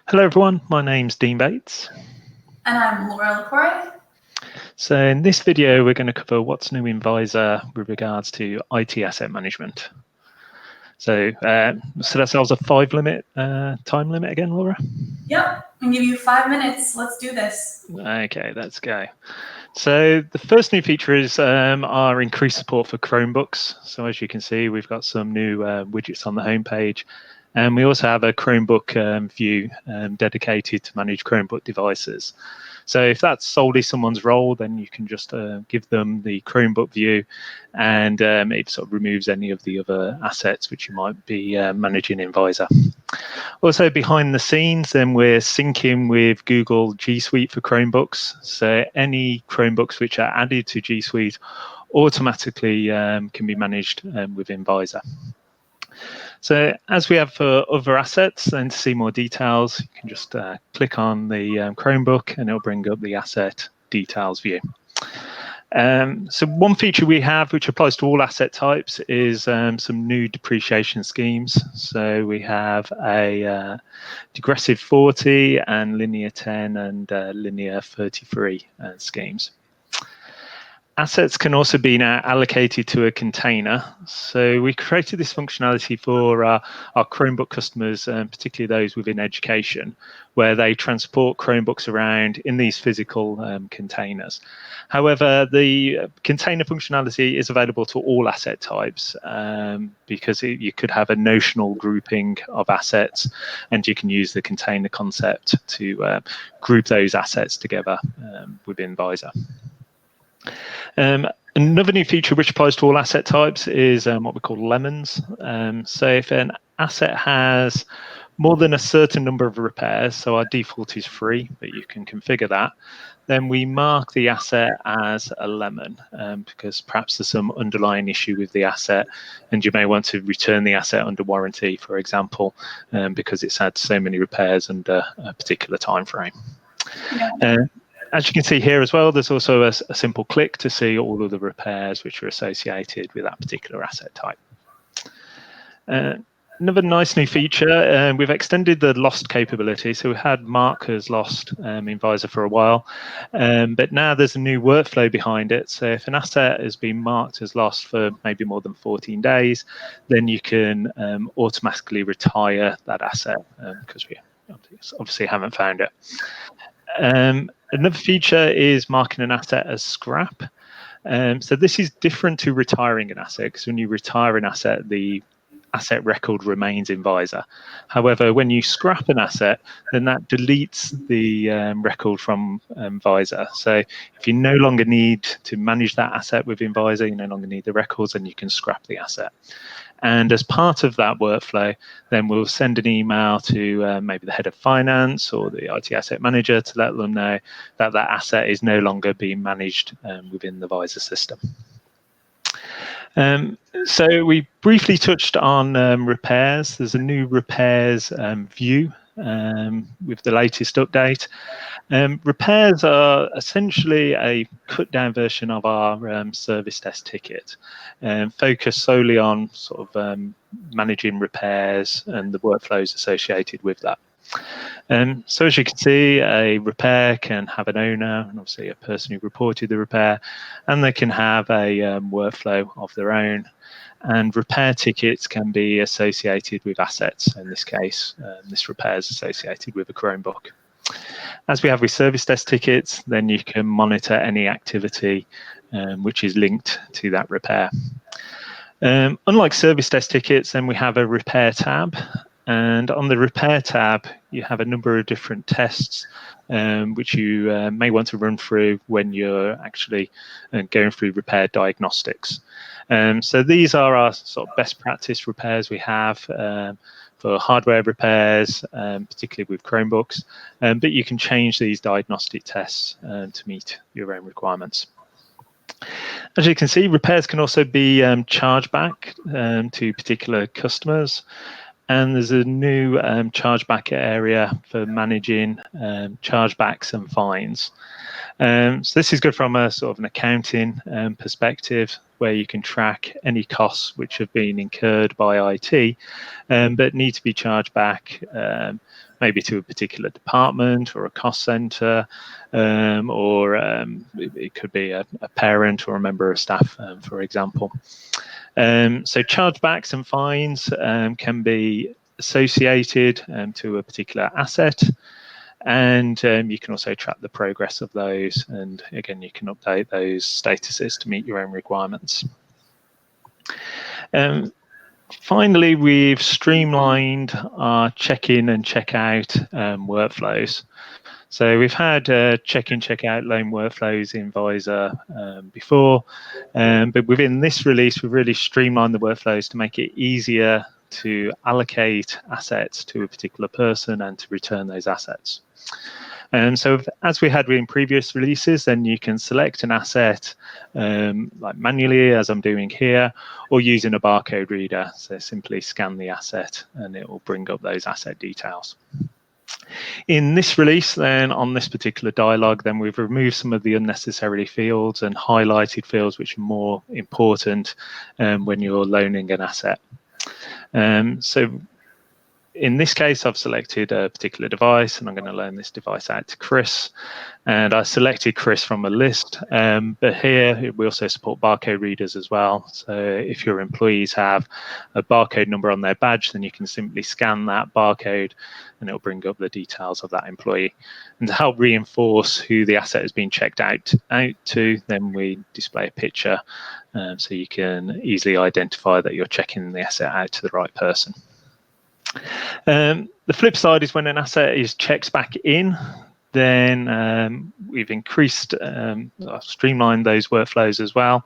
Hello everyone, my name's Dean Bates. And I'm Laura LaCroix. So in this video, we're going to cover what's new in VIZOR with regards to IT asset management. So set ourselves a 5-minute time limit again, Laura? Yep, I'll give you 5 minutes. Let's do this. Okay, let's go. So the first new feature is our increased support for Chromebooks. So as you can see, we've got some new widgets on the homepage. And we also have a Chromebook view dedicated to manage Chromebook devices. So if that's solely someone's role, then you can just give them the Chromebook view, and it sort of removes any of the other assets which you might be managing in VIZOR. Also behind the scenes, then we're syncing with Google G Suite for Chromebooks. So any Chromebooks which are added to G Suite automatically can be managed within VIZOR. So as we have for other assets, and to see more details, you can just click on the Chromebook and it'll bring up the asset details view. So one feature we have which applies to all asset types is some new depreciation schemes. So we have a digressive 40 and linear 10 and linear 33 schemes. Assets can also be now allocated to a container. So we created this functionality for our Chromebook customers, particularly those within education, where they transport Chromebooks around in these physical containers. However, the container functionality is available to all asset types because you could have a notional grouping of assets, and you can use the container concept to group those assets together within VIZOR. Another new feature which applies to all asset types is what we call lemons. So if an asset has more than a certain number of repairs, so our default is free, but you can configure that, then we mark the asset as a lemon because perhaps there's some underlying issue with the asset and you may want to return the asset under warranty, for example, because it's had so many repairs under a particular time frame. Yeah. As you can see here as well, there's also a simple click to see all of the repairs which are associated with that particular asset type. Another nice new feature, we've extended the lost capability. So we had mark as lost in VIZOR for a while, but now there's a new workflow behind it. So if an asset has been marked as lost for maybe more than 14 days, then you can automatically retire that asset because we obviously haven't found it. Another feature is marking an asset as scrap. So this is different to retiring an asset, because when you retire an asset, the asset record remains in VIZOR. However, when you scrap an asset, then that deletes the record from VIZOR. So if you no longer need to manage that asset within VIZOR, you no longer need the records, and you can scrap the asset. And as part of that workflow, then we'll send an email to maybe the head of finance or the IT asset manager to let them know that that asset is no longer being managed within the VIZOR system. So we briefly touched on repairs. There's a new repairs view with the latest update. Repairs are essentially a cut down version of our service desk ticket, focused solely on sort of managing repairs and the workflows associated with that. So as you can see, a repair can have an owner and obviously a person who reported the repair, and they can have a workflow of their own. And repair tickets can be associated with assets. In this case, this repair is associated with a Chromebook. As we have with service desk tickets, then you can monitor any activity which is linked to that repair. Unlike service desk tickets, then we have a repair tab. And on the repair tab, you have a number of different tests which you may want to run through when you're actually going through repair diagnostics. So these are our sort of best practice repairs we have for hardware repairs, particularly with Chromebooks, but you can change these diagnostic tests to meet your own requirements. As you can see, repairs can also be chargeback to particular customers. And there's a new chargeback area for managing chargebacks and fines. So this is good from a sort of an accounting perspective, where you can track any costs which have been incurred by IT, but need to be charged back maybe to a particular department or a cost center, or it could be a parent or a member of staff, for example. So chargebacks and fines can be associated to a particular asset, and you can also track the progress of those, and again you can update those statuses to meet your own requirements. Finally, we've streamlined our check-in and check-out workflows. So we've had check-in, check-out loan workflows in VIZOR before, but within this release, we've really streamlined the workflows to make it easier to allocate assets to a particular person and to return those assets. So as we had in previous releases, then you can select an asset like manually, as I'm doing here, or using a barcode reader. So simply scan the asset and it will bring up those asset details. In this release, then, on this particular dialog, then we've removed some of the unnecessary fields and highlighted fields which are more important when you're loaning an asset. So in this case, I've selected a particular device, and I'm going to loan this device out to Chris. And I selected Chris from a list, but here we also support barcode readers as well. So if your employees have a barcode number on their badge, then you can simply scan that barcode and it'll bring up the details of that employee. And to help reinforce who the asset has been checked out to, then we display a picture so you can easily identify that you're checking the asset out to the right person. The flip side is when an asset is checked back in, then we've increased, streamlined those workflows as well.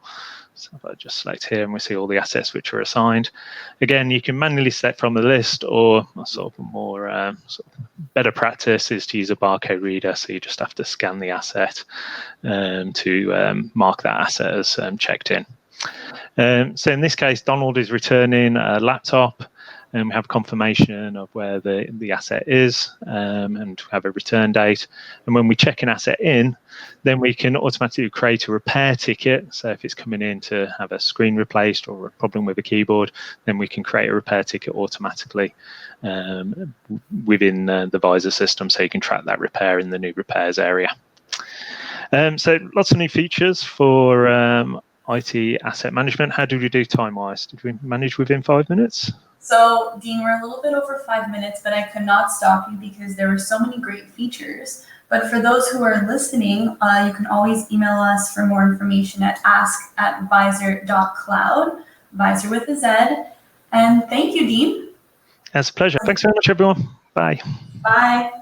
So if I just select here and we see all the assets which are assigned. Again, you can manually select from the list, or sort of more better practice is to use a barcode reader. So you just have to scan the asset to mark that asset as checked in. So in this case, Donald is returning a laptop, and we have confirmation of where the asset is, and have a return date. And when we check an asset in, then we can automatically create a repair ticket. So if it's coming in to have a screen replaced or a problem with a keyboard, then we can create a repair ticket automatically within the VIZOR system, so you can track that repair in the new repairs area. So lots of new features for IT asset management. How did we do time-wise? Did we manage within 5 minutes? So, Dean, we're a little bit over 5 minutes, but I could not stop you because there were so many great features. But for those who are listening, you can always email us for more information at ask@vizor.cloud, VIZOR with a Z. And thank you, Dean. It's a pleasure. Thanks very much, everyone. Bye. Bye.